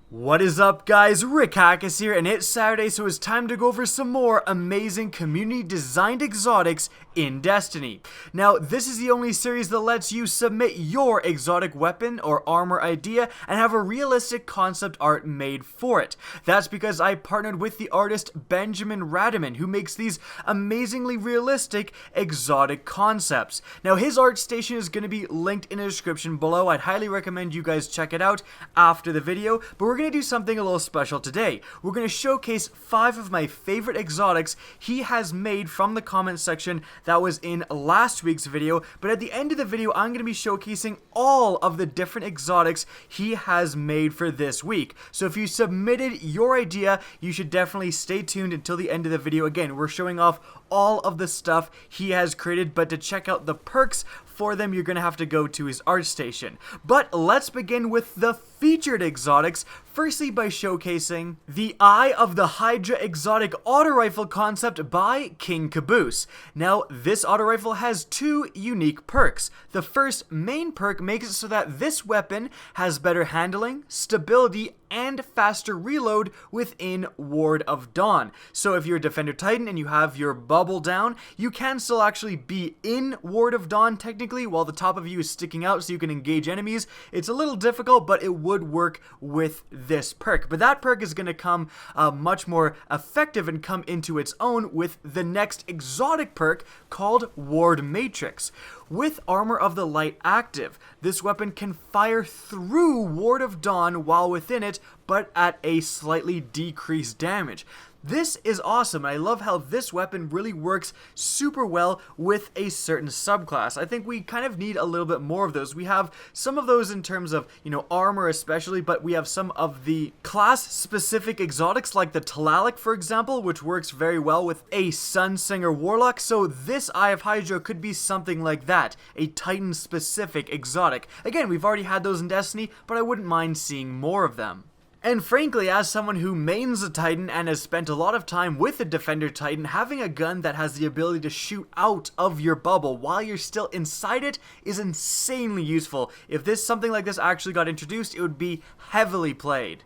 What is up, guys? Rick Hackus here, and it's Saturday, so it's time to go over some more amazing community-designed exotics in Destiny. Now, this is the only series that lets you submit your exotic weapon or armor idea and have a realistic concept art made for it. That's because I partnered with the artist Benjamin Radiman, who makes these amazingly realistic exotic concepts. Now, his art station is going to be linked in the description below. I'd highly recommend you guys check it out after the video, but we're going to do something a little special today. We're going to showcase 5 of my favorite exotics he has made from the comment section that was in last week's video, but at the end of the video I'm going to be showcasing all of the different exotics he has made for this week. So if you submitted your idea, you should definitely stay tuned until the end of the video. Again, we're showing off all of the stuff he has created, but to check out the perks for them, you're going to have to go to his art station. But let's begin with the featured exotics, firstly by showcasing the Eye of the Hydra exotic auto rifle concept by King Caboose. Now, this auto rifle has 2 unique perks. The first main perk makes it so that this weapon has better handling, stability, and faster reload within Ward of Dawn. So if you're a Defender Titan and you have your bubble down, you can still actually be in Ward of Dawn technically while the top of you is sticking out so you can engage enemies. It's a little difficult, but it would work with this perk. But that perk is going to come much more effective and come into its own with the next exotic perk called Ward Matrix. With Armor of the Light active, this weapon can fire through Ward of Dawn while within it, but at a slightly decreased damage. This is awesome, and I love how this weapon really works super well with a certain subclass. I think we kind of need a little bit more of those. We have some of those in terms of, armor especially, but we have some of the class-specific exotics like the Talalic, for example, which works very well with a Sunsinger Warlock, so this Eye of Hydra could be something like that, a Titan-specific exotic. Again, we've already had those in Destiny, but I wouldn't mind seeing more of them. And frankly, as someone who mains a Titan and has spent a lot of time with a Defender Titan, having a gun that has the ability to shoot out of your bubble while you're still inside it is insanely useful. If something like this actually got introduced, it would be heavily played.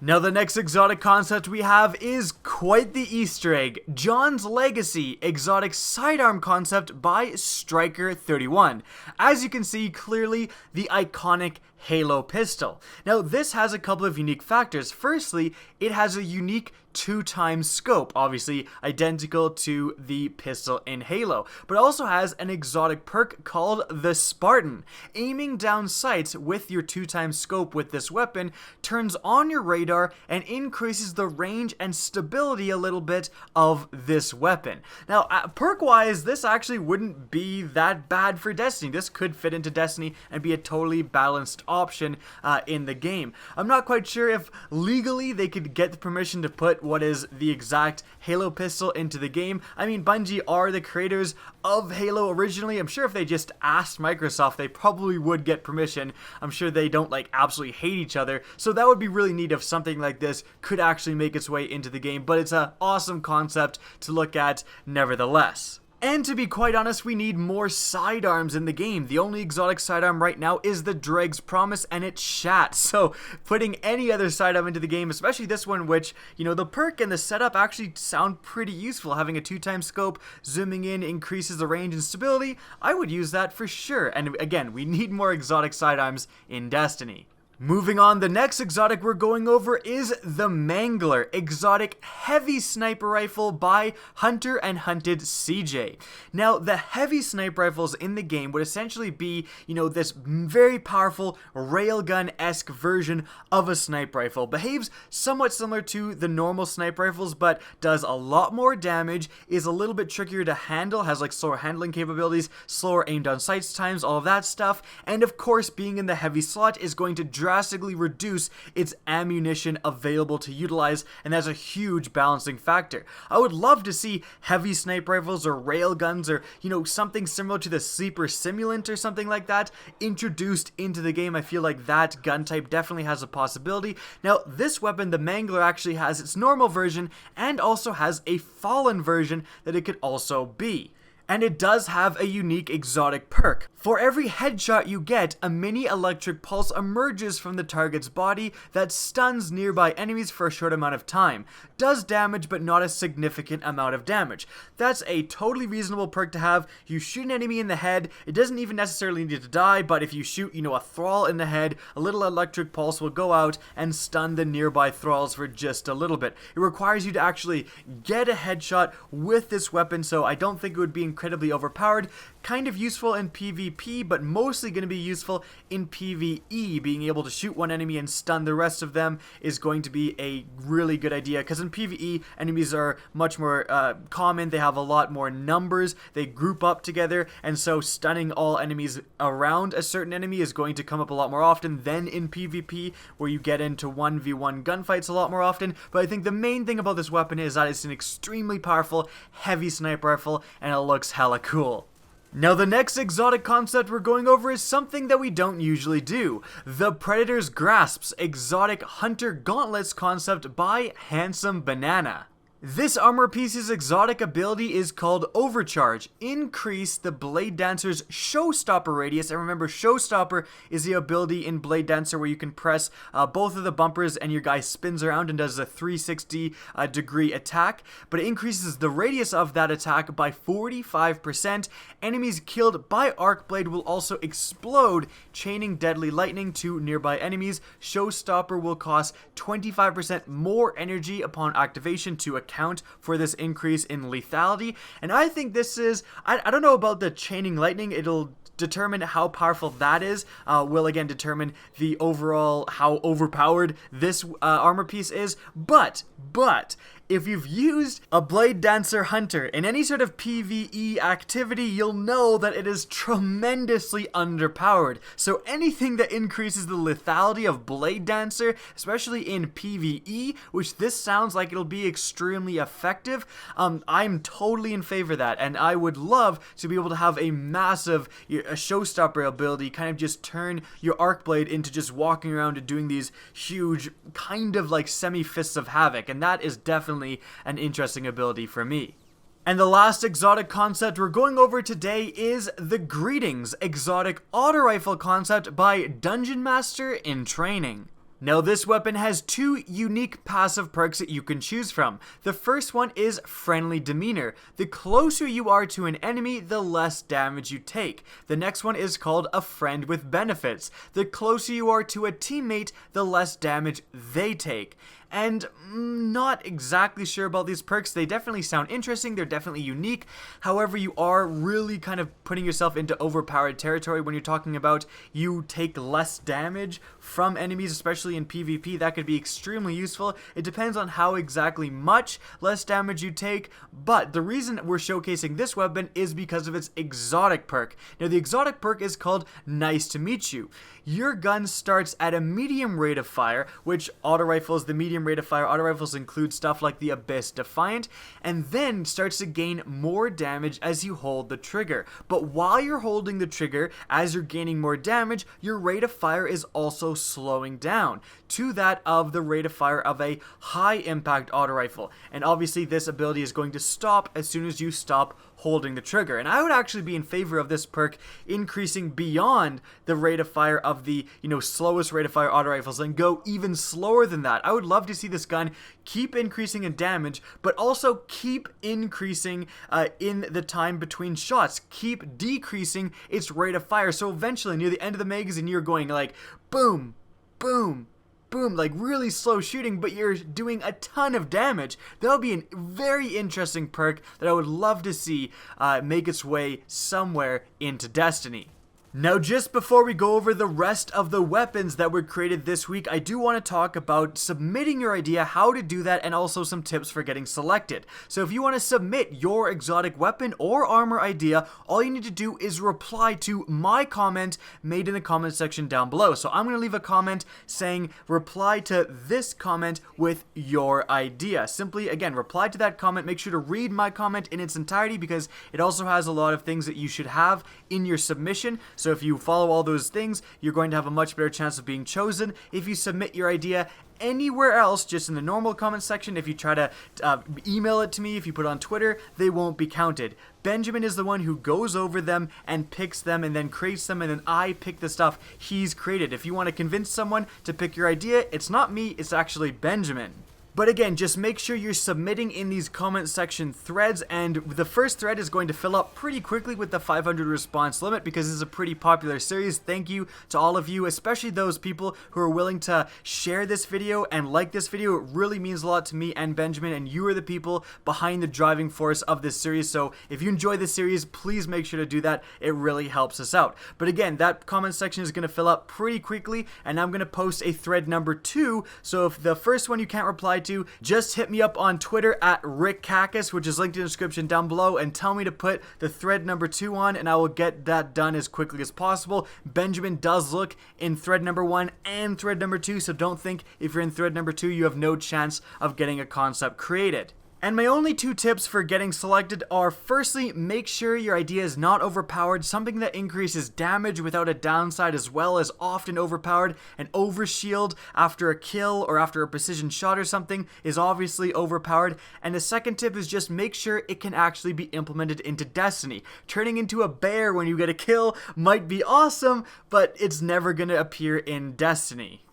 Now the next exotic concept we have is quite the Easter egg, John's Legacy exotic sidearm concept by Striker31. As you can see clearly, the iconic Halo pistol. Now this has a couple of unique factors. Firstly, it has a unique 2x scope, obviously identical to the pistol in Halo, but also has an exotic perk called the Spartan. Aiming down sights with your 2x scope with this weapon turns on your radar and increases the range and stability a little bit of this weapon. Now, perk-wise, this actually wouldn't be that bad for Destiny. This could fit into Destiny and be a totally balanced option in the game. I'm not quite sure if legally they could get the permission to put what is the exact Halo pistol into the game. I mean, Bungie are the creators of Halo originally. I'm sure if they just asked Microsoft, they probably would get permission. I'm sure they don't absolutely hate each other, so that would be really neat if something like this could actually make its way into the game, but it's an awesome concept to look at nevertheless. And to be quite honest, we need more sidearms in the game. The only exotic sidearm right now is the Dreg's Promise, and it's shat. So putting any other sidearm into the game, especially this one, which, the perk and the setup actually sound pretty useful. Having a 2x scope, zooming in increases the range and stability. I would use that for sure. And again, we need more exotic sidearms in Destiny. Moving on, the next exotic we're going over is the Mangler exotic heavy sniper rifle by Hunter and Hunted CJ. Now, the heavy sniper rifles in the game would essentially be, this very powerful railgun-esque version of a sniper rifle. Behaves somewhat similar to the normal sniper rifles, but does a lot more damage, is a little bit trickier to handle, has slower handling capabilities, slower aimed on sights times, all of that stuff, and of course, being in the heavy slot is going to drastically reduce its ammunition available to utilize, and that's a huge balancing factor. I would love to see heavy sniper rifles or railguns or, something similar to the Sleeper Simulant or something like that introduced into the game. I feel like that gun type definitely has a possibility. Now, this weapon, the Mangler, actually has its normal version and also has a fallen version that it could also be. And it does have a unique exotic perk. For every headshot you get, a mini electric pulse emerges from the target's body that stuns nearby enemies for a short amount of time. Does damage, but not a significant amount of damage. That's a totally reasonable perk to have. You shoot an enemy in the head, it doesn't even necessarily need to die, but if you shoot, a thrall in the head, a little electric pulse will go out and stun the nearby thralls for just a little bit. It requires you to actually get a headshot with this weapon, so I don't think it would be incredibly overpowered. Kind of useful in PvP, but mostly going to be useful in PvE. Being able to shoot one enemy and stun the rest of them is going to be a really good idea, because in PvE, enemies are much more common, they have a lot more numbers, they group up together, and so stunning all enemies around a certain enemy is going to come up a lot more often than in PvP, where you get into 1v1 gunfights a lot more often. But I think the main thing about this weapon is that it's an extremely powerful, heavy sniper rifle, and it looks hella cool. Now the next exotic concept we're going over is something that we don't usually do. The Predator's Grasps exotic hunter gauntlets concept by Handsome Banana. This armor piece's exotic ability is called Overcharge. Increase the Blade Dancer's Showstopper radius. And remember, Showstopper is the ability in Blade Dancer where you can press both of the bumpers and your guy spins around and does a 360 degree attack. But it increases the radius of that attack by 45%. Enemies killed by Arc Blade will also explode, chaining deadly lightning to nearby enemies. Showstopper will cost 25% more energy upon activation to account for this increase in lethality. And I think this is, I don't know about the chaining lightning, it'll determine how powerful that is, will again determine the overall how overpowered this armor piece is, but if you've used a Blade Dancer Hunter in any sort of PvE activity, you'll know that it is tremendously underpowered. So anything that increases the lethality of Blade Dancer, especially in PvE, which this sounds like it'll be extremely effective, I'm totally in favor of that, and I would love to be able to have a massive showstopper ability, kind of just turn your Arc Blade into just walking around and doing these huge, kind of like semi-fists of havoc, and that is definitely an interesting ability for me. And the last exotic concept we're going over today is the Greetings exotic auto rifle concept by Dungeon Master in Training. Now this weapon has two unique passive perks that you can choose from. The first one is Friendly Demeanor. The closer you are to an enemy, the less damage you take. The next one is called A Friend with Benefits. The closer you are to a teammate, the less damage they take. And not exactly sure about these perks. They definitely sound interesting, they're definitely unique. However, you are really kind of putting yourself into overpowered territory when you're talking about you take less damage from enemies, especially in PvP. That could be extremely useful. It depends on how exactly much less damage you take, but the reason we're showcasing this weapon is because of its exotic perk. Now the exotic perk is called Nice to Meet You. Your gun starts at a medium rate of fire, which auto rifles, the medium rate of fire auto rifles include stuff like the Abyss Defiant, and then starts to gain more damage as you hold the trigger. But while you're holding the trigger, as you're gaining more damage, your rate of fire is also slowing down to that of the rate of fire of a high impact auto rifle. And obviously this ability is going to stop as soon as you stop holding the trigger. And I would actually be in favor of this perk increasing beyond the rate of fire of the, slowest rate of fire auto rifles and go even slower than that. I would love to see this gun keep increasing in damage, but also keep increasing in the time between shots. Keep decreasing its rate of fire. So eventually, near the end of the magazine, you're going like boom, boom, boom, like really slow shooting, but you're doing a ton of damage. That would be a very interesting perk that I would love to see make its way somewhere into Destiny. Now, just before we go over the rest of the weapons that were created this week, I do want to talk about submitting your idea, how to do that, and also some tips for getting selected. So if you want to submit your exotic weapon or armor idea, all you need to do is reply to my comment made in the comment section down below. So I'm going to leave a comment saying, reply to this comment with your idea. Simply, again, reply to that comment. Make sure to read my comment in its entirety because it also has a lot of things that you should have in your submission. So if you follow all those things, you're going to have a much better chance of being chosen. If you submit your idea anywhere else, just in the normal comment section, if you try to email it to me, if you put it on Twitter, they won't be counted. Benjamin is the one who goes over them and picks them and then creates them, and then I pick the stuff he's created. If you want to convince someone to pick your idea, it's not me, it's actually Benjamin. But again, just make sure you're submitting in these comment section threads, and the first thread is going to fill up pretty quickly with the 500 response limit because this is a pretty popular series. Thank you to all of you, especially those people who are willing to share this video and like this video. It really means a lot to me and Benjamin, and you are the people behind the driving force of this series. So if you enjoy this series, please make sure to do that. It really helps us out. But again, that comment section is going to fill up pretty quickly, and I'm going to post a thread number 2. So if the first one you can't reply to, just hit me up on Twitter at RickCacus, which is linked in the description down below, and tell me to put the thread number 2 on, and I will get that done as quickly as possible. Benjamin does look in thread number 1 and thread number 2, so don't think if you're in thread number 2 you have no chance of getting a concept created. And my only 2 tips for getting selected are, firstly, make sure your idea is not overpowered. Something that increases damage without a downside as well as often overpowered. An overshield after a kill or after a precision shot or something is obviously overpowered. And the second tip is just make sure it can actually be implemented into Destiny. Turning into a bear when you get a kill might be awesome, but it's never going to appear in Destiny.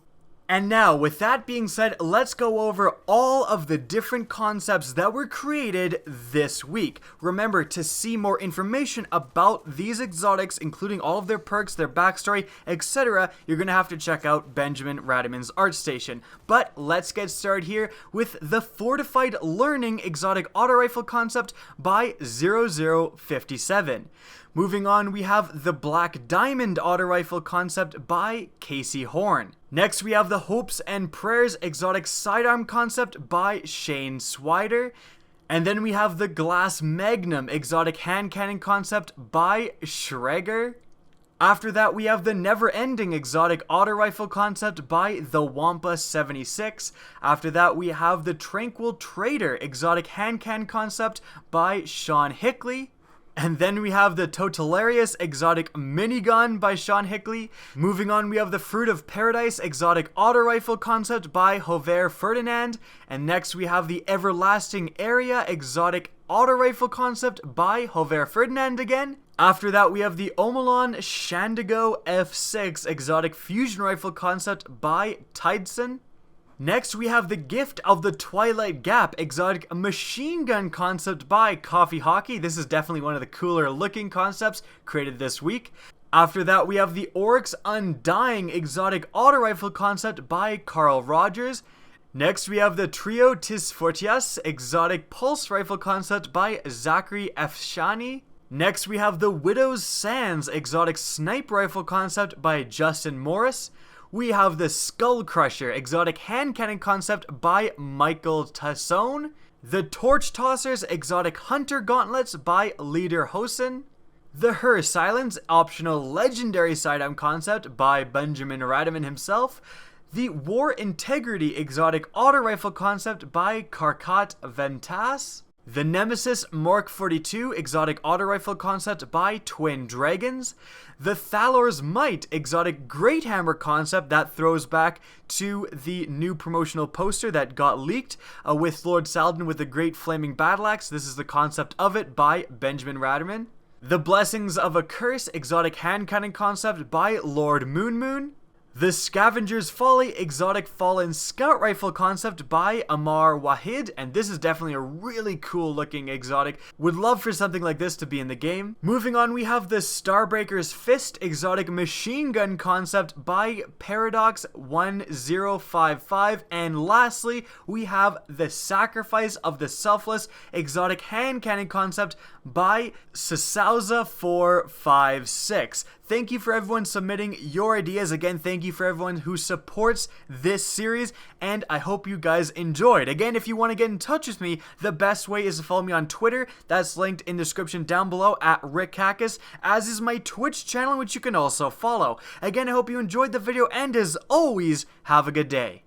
And now, with that being said, let's go over all of the different concepts that were created this week. Remember, to see more information about these exotics, including all of their perks, their backstory, etc., you're going to have to check out Benjamin Radiman's ArtStation. But let's get started here with the Fortified Learning Exotic Auto Rifle concept by 0057. Moving on, we have the Black Diamond Auto Rifle concept by Casey Horn. Next, we have the Hopes and Prayers Exotic Sidearm concept by Shane Swider. And then we have the Glass Magnum Exotic Hand Cannon concept by Schreger. After that, we have the Never Ending Exotic Auto Rifle concept by the Wampa 76. After that, we have the Tranquil Trader Exotic Hand Cannon concept by Sean Hickley. And then we have the Totalitarius Exotic Minigun by Sean Hickley. Moving on, we have the Fruit of Paradise Exotic Auto Rifle concept by Hover Ferdinand. And next we have the Everlasting Area Exotic Auto Rifle concept by Hover Ferdinand again. After that, we have the Omelon Shandigo F6 Exotic Fusion Rifle concept by Tideson. Next, we have the Gift of the Twilight Gap Exotic Machine Gun concept by Coffee Hockey. This is definitely one of the cooler looking concepts created this week. After that, we have the Oryx Undying Exotic Auto Rifle concept by Carl Rogers. Next, we have the Trio Tis Fortias Exotic Pulse Rifle concept by Zachary F. Shani. Next, we have the Widow's Sands Exotic Sniper Rifle concept by Justin Morris. We have the Skull Crusher Exotic Hand Cannon concept by Michael Tassone. The Torch Tossers Exotic Hunter Gauntlets by Leader Hosen. The Her Silence Optional Legendary Sidearm concept by Benjamin Radiman himself. The War Integrity Exotic Auto Rifle concept by Karkat Ventas. The Nemesis Mark 42 Exotic Auto Rifle concept by Twin Dragons. The Thalor's Might Exotic Great Hammer concept that throws back to the new promotional poster that got leaked with Lord Saladin with the Great Flaming Battle Axe. This is the concept of it by Benjamin Radiman. The Blessings of a Curse Exotic Hand Cannon concept by Lord Moon Moon. The Scavenger's Folly Exotic Fallen Scout Rifle concept by Amar Wahid, and this is definitely a really cool looking exotic. Would love for something like this to be in the game. Moving on, we have the Starbreaker's Fist Exotic Machine Gun concept by Paradox 1055, and lastly, we have the Sacrifice of the Selfless Exotic Hand Cannon concept by Sasauza 456. Thank you for everyone submitting your ideas. Again, thank you for everyone who supports this series, and I hope you guys enjoyed. Again, if you want to get in touch with me, the best way is to follow me on Twitter. That's linked in the description down below at RickCacus, as is my Twitch channel, which you can also follow. Again, I hope you enjoyed the video, and as always, have a good day.